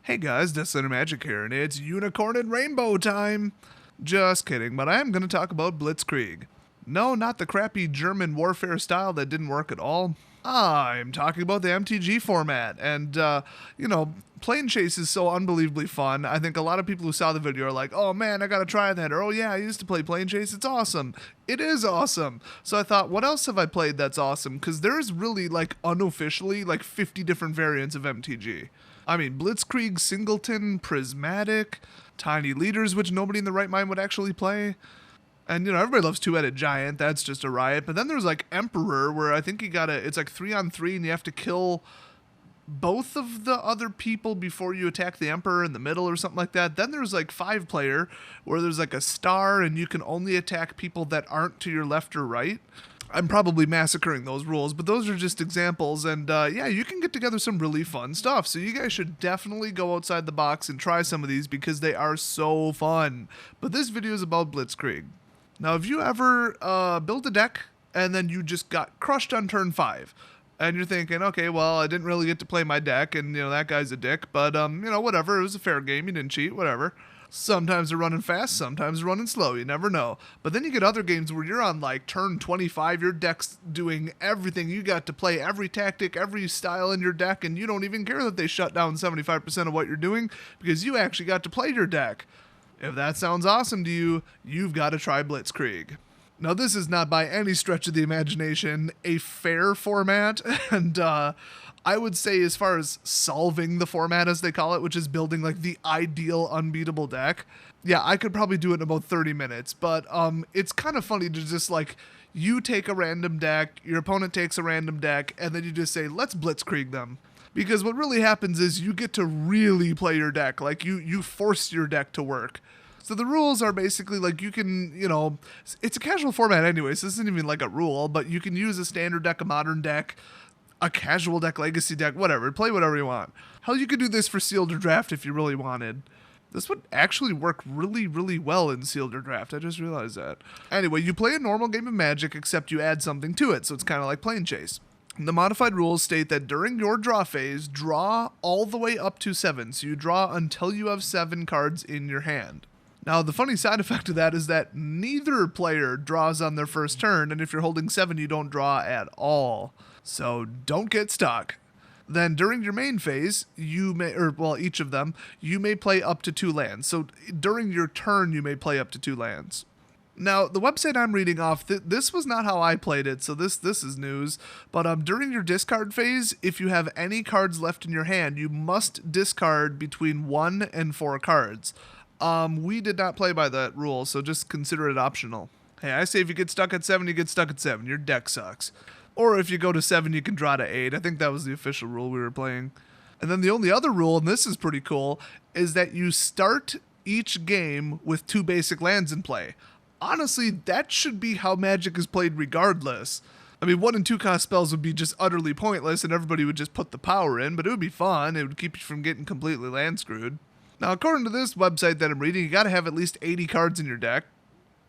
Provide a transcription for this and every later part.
Hey guys, Deathslayer Magic here, and it's Unicorn and Rainbow time! Just kidding, but I am going to talk about Blitzkrieg. No, not the crappy German warfare style that didn't work at all. I'm talking about the MTG format, and, Plane Chase is so unbelievably fun. I think a lot of people who saw the video are like, oh man, I gotta try that, or oh yeah, I used to play Plane Chase, it's awesome. It is awesome. So I thought, what else have I played that's awesome? Because there's really, unofficially, 50 different variants of MTG. I mean, Blitzkrieg, Singleton, Prismatic, Tiny Leaders, which nobody in the right mind would actually play. And, everybody loves Two-Headed Giant. That's just a riot. But then there's, Emperor, where I think it's 3-on-3, and you have to kill both of the other people before you attack the Emperor in the middle or something like that. Then there's, 5-player, where there's, a star, and you can only attack people that aren't to your left or right. I'm probably massacring those rules, but those are just examples, and yeah, you can get together some really fun stuff, so you guys should definitely go outside the box and try some of these because they are so fun. But this video is about Blitzkrieg. Now, have you ever built a deck and then you just got crushed on turn 5? And you're thinking, okay, well, I didn't really get to play my deck, and, that guy's a dick, but, whatever, it was a fair game, you didn't cheat, whatever. Sometimes they're running fast, sometimes they're running slow, you never know. But then you get other games where you're on turn 25, your deck's doing everything. You got to play every tactic, every style in your deck, and you don't even care that they shut down 75% of what you're doing because you actually got to play your deck. If that sounds awesome to you, you've got to try Blitzkrieg. Now, this is not by any stretch of the imagination a fair format, and I would say as far as solving the format, as they call it, which is building the ideal unbeatable deck, yeah, I could probably do it in about 30 minutes, but it's kind of funny to just you take a random deck, your opponent takes a random deck, and then you just say, let's Blitzkrieg them. Because what really happens is you get to really play your deck, you force your deck to work. So the rules are basically you can, it's a casual format anyway, so this isn't even a rule, but you can use a standard deck, a modern deck, a casual deck, legacy deck, whatever. Play whatever you want. Hell, you could do this for sealed or draft if you really wanted. This would actually work really, really well in sealed or draft. I just realized that. Anyway, you play a normal game of Magic, except you add something to it, so it's kind of like Plane Chase. The modified rules state that during your draw phase, draw all the way up to 7. So you draw until you have 7 cards in your hand. Now, the funny side effect of that is that neither player draws on their first turn, and if you're holding 7, you don't draw at all. So don't get stuck. Then during your main phase, each of them, you may play up to 2 lands. So during your turn, you may play up to 2 lands. Now, the website I'm reading off, this was not how I played it, so this is news. But during your discard phase, if you have any cards left in your hand, you must discard between 1 and 4 cards. We did not play by that rule, so just consider it optional. Hey, I say if you get stuck at 7, you get stuck at 7. Your deck sucks. Or if you go to 7, you can draw to 8. I think that was the official rule we were playing. And then the only other rule, and this is pretty cool, is that you start each game with 2 basic lands in play. Honestly, that should be how Magic is played regardless. I mean, 1 and 2 cost spells would be just utterly pointless, and everybody would just put the power in, but it would be fun. It would keep you from getting completely land screwed. Now, according to this website that I'm reading, you gotta have at least 80 cards in your deck.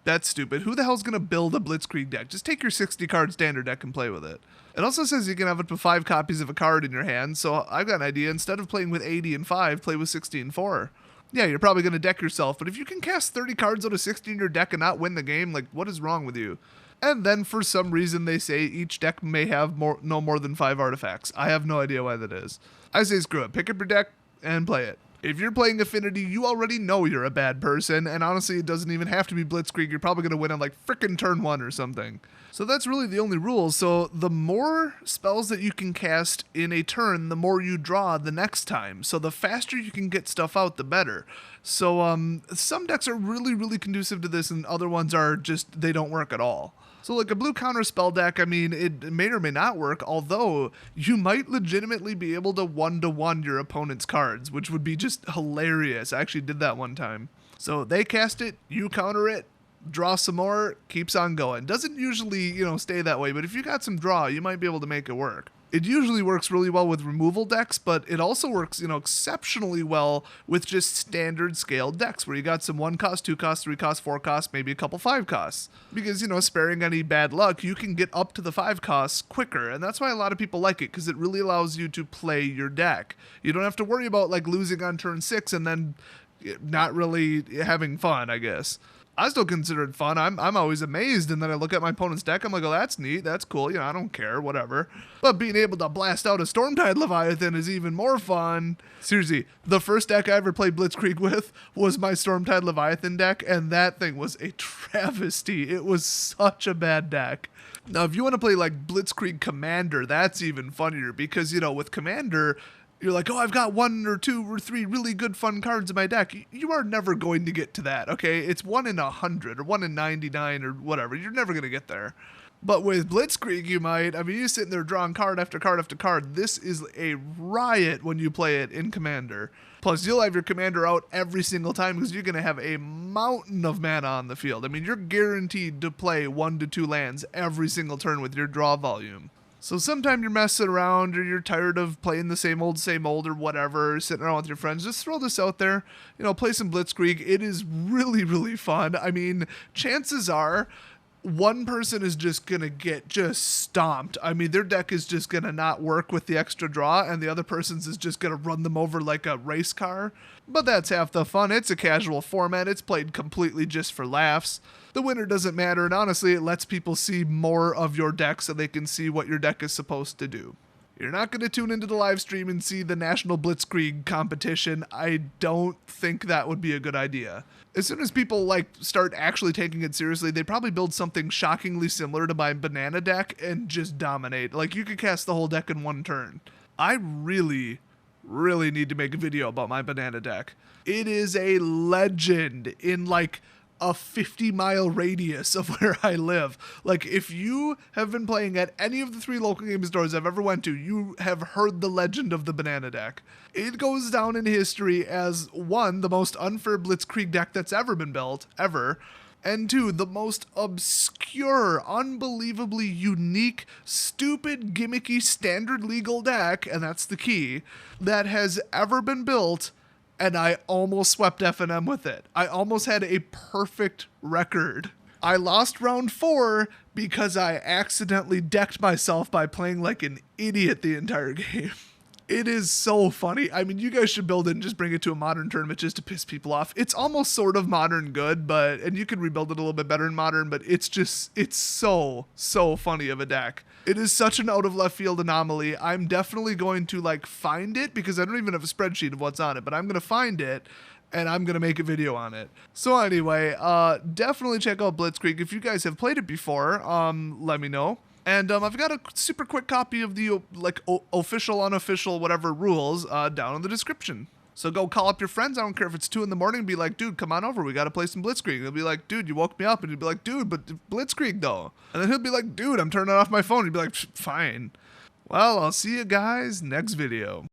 That's stupid. Who the hell's gonna build a Blitzkrieg deck? Just take your 60-card standard deck and play with it. It also says you can have up to 5 copies of a card in your hand, so I've got an idea. Instead of playing with 80 and 5, play with 60 and 4. Yeah, you're probably gonna deck yourself, but if you can cast 30 cards out of 60 in your deck and not win the game, what is wrong with you? And then for some reason they say each deck may have no more than 5 artifacts. I have no idea why that is. I say screw it. Pick up your deck and play it. If you're playing Affinity, you already know you're a bad person, and honestly, it doesn't even have to be Blitzkrieg. You're probably going to win on frickin' turn 1 or something. So that's really the only rule. So the more spells that you can cast in a turn, the more you draw the next time. So the faster you can get stuff out, the better. So some decks are really, really conducive to this, and other ones are just, they don't work at all. So a blue counter spell deck, I mean, it may or may not work, although you might legitimately be able to 1-to-1 your opponent's cards, which would be just hilarious. I actually did that one time. So they cast it, you counter it, draw some more, keeps on going. Doesn't usually, stay that way, but if you got some draw, you might be able to make it work. It usually works really well with removal decks, but it also works, exceptionally well with just standard scaled decks where you got some 1 cost, 2 cost, 3 cost, 4 cost, maybe a couple 5 costs. Because, sparing any bad luck, you can get up to the 5 costs quicker, and that's why a lot of people like it, because it really allows you to play your deck. You don't have to worry about like losing on turn 6 and then not really having fun, I guess. I still consider it fun. I'm always amazed, and then I look at my opponent's deck, I'm like, oh, that's neat, that's cool, I don't care, whatever. But being able to blast out a Stormtide Leviathan is even more fun. Seriously, the first deck I ever played Blitzkrieg with was my Stormtide Leviathan deck, and that thing was a travesty. It was such a bad deck. Now, if you want to play like Blitzkrieg Commander, that's even funnier, because, with Commander, you're like, oh, I've got 1 or 2 or 3 really good fun cards in my deck. You are never going to get to that, okay? It's 1 in 100 or 1 in 99 or whatever. You're never going to get there. But with Blitzkrieg, you might. I mean, you're sitting there drawing card after card after card. This is a riot when you play it in Commander. Plus, you'll have your Commander out every single time because you're going to have a mountain of mana on the field. I mean, you're guaranteed to play 1 to 2 lands every single turn with your draw volume. So sometime you're messing around or you're tired of playing the same old or whatever, sitting around with your friends, just throw this out there, play some Blitzkrieg. It is really, really fun. I mean, chances are one person is just going to get just stomped. I mean, their deck is just going to not work with the extra draw, and the other person's is just going to run them over like a race car. But that's half the fun. It's a casual format. It's played completely just for laughs. The winner doesn't matter, and honestly, it lets people see more of your deck so they can see what your deck is supposed to do. You're not going to tune into the live stream and see the National Blitzkrieg competition. I don't think that would be a good idea. As soon as people start actually taking it seriously, they'd probably build something shockingly similar to my banana deck and just dominate. Like, you could cast the whole deck in 1 turn. I really need to make a video about my banana deck. It is a legend in a 50-mile radius of where I live. Like, if you have been playing at any of the 3 local game stores I've ever went to, you have heard the legend of the banana deck. It goes down in history as 1, the most unfair Blitzkrieg deck that's ever been built, ever, and 2, the most obscure, unbelievably unique, stupid, gimmicky, standard legal deck, and that's the key, that has ever been built. And I almost swept F&M with it. I almost had a perfect record. I lost round 4 because I accidentally decked myself by playing like an idiot the entire game. It is so funny. I mean, you guys should build it and just bring it to a modern tournament just to piss people off. It's almost sort of modern good, and you can rebuild it a little bit better in modern, but it's so funny of a deck. It is such an out of left field anomaly. I'm definitely going to find it because I don't even have a spreadsheet of what's on it, but I'm going to find it and I'm going to make a video on it. So anyway, definitely check out Blitzkrieg. If you guys have played it before, let me know. And I've got a super quick copy of the official, unofficial, whatever rules down in the description. So go call up your friends. I don't care if it's 2 in the morning. And be like, dude, come on over. We got to play some Blitzkrieg. They'll be like, dude, you woke me up. And you'd be like, dude, but Blitzkrieg though. And then he'll be like, dude, I'm turning off my phone. You'd be like, fine. Well, I'll see you guys next video.